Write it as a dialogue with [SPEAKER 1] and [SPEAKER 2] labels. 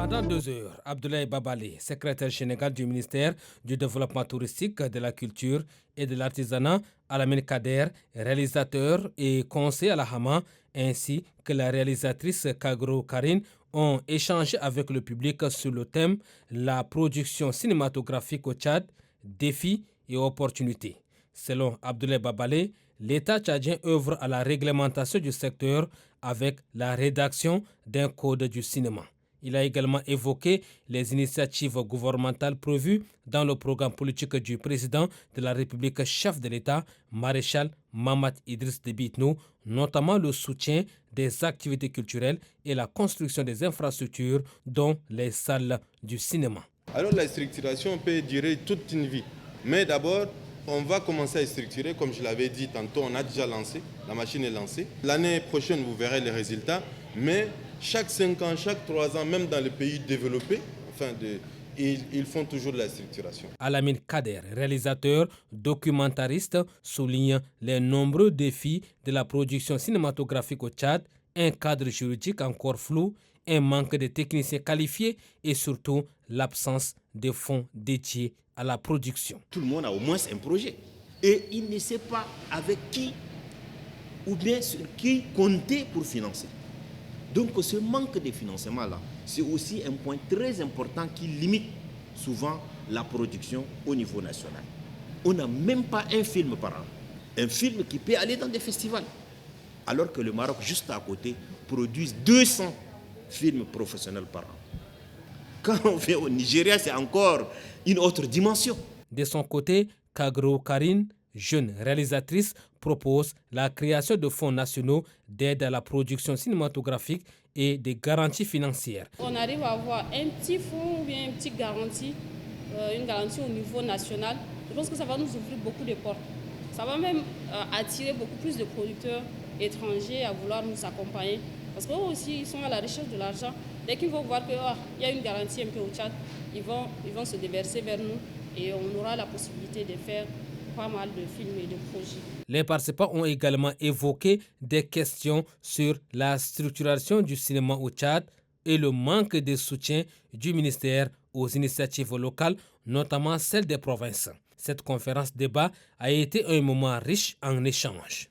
[SPEAKER 1] Pendant 2 heures, Abdoulaye Babale, secrétaire général du ministère du Développement touristique, de la culture et de l'artisanat, Alamine Kader, réalisateur et conseiller à la Hama, ainsi que la réalisatrice Kagro Karine, ont échangé avec le public sur le thème La production cinématographique au Tchad, défis et opportunités. Selon Abdoulaye Babale, l'État tchadien œuvre à la réglementation du secteur avec la rédaction d'un code du cinéma. Il a également évoqué les initiatives gouvernementales prévues dans le programme politique du président de la République, chef de l'État, maréchal Mamad Idriss Déby Itno, notamment le soutien des activités culturelles et la construction des infrastructures, dont les salles du cinéma.
[SPEAKER 2] Alors la structuration peut durer toute une vie. Mais d'abord, on va commencer à structurer, comme je l'avais dit tantôt, on a déjà lancé, la machine est lancée. L'année prochaine, vous verrez les résultats, mais chaque 5 ans, chaque 3 ans, même dans les pays développés, ils font toujours de la structuration.
[SPEAKER 1] Alamine Kader, réalisateur, documentariste, souligne les nombreux défis de la production cinématographique au Tchad, un cadre juridique encore flou, un manque de techniciens qualifiés et surtout l'absence de fonds dédiés à la production.
[SPEAKER 3] Tout le monde a au moins un projet et il ne sait pas avec qui ou bien sur qui compter pour financer. Donc ce manque de financement-là, c'est aussi un point très important qui limite souvent la production au niveau national. On n'a même pas un film par an. Un film qui peut aller dans des festivals. Alors que le Maroc, juste à côté, produit 200 films professionnels par an. Quand on vient au Nigeria, c'est encore une autre dimension.
[SPEAKER 1] De son côté, Kagro Karine, jeune réalisatrice, propose la création de fonds nationaux d'aide à la production cinématographique et des garanties financières.
[SPEAKER 4] On arrive à avoir un petit fonds ou bien une petite garantie, une garantie au niveau national. Je pense que ça va nous ouvrir beaucoup de portes. Ça va même attirer beaucoup plus de producteurs étrangers à vouloir nous accompagner. Parce qu'eux aussi, ils sont à la recherche de l'argent. Dès qu'ils vont voir qu'il y a une garantie un peu au Tchad, ils vont se déverser vers nous et on aura la possibilité de faire pas mal de films et de projets.
[SPEAKER 1] Les participants ont également évoqué des questions sur la structuration du cinéma au Tchad et le manque de soutien du ministère aux initiatives locales, notamment celles des provinces. Cette conférence débat a été un moment riche en échanges.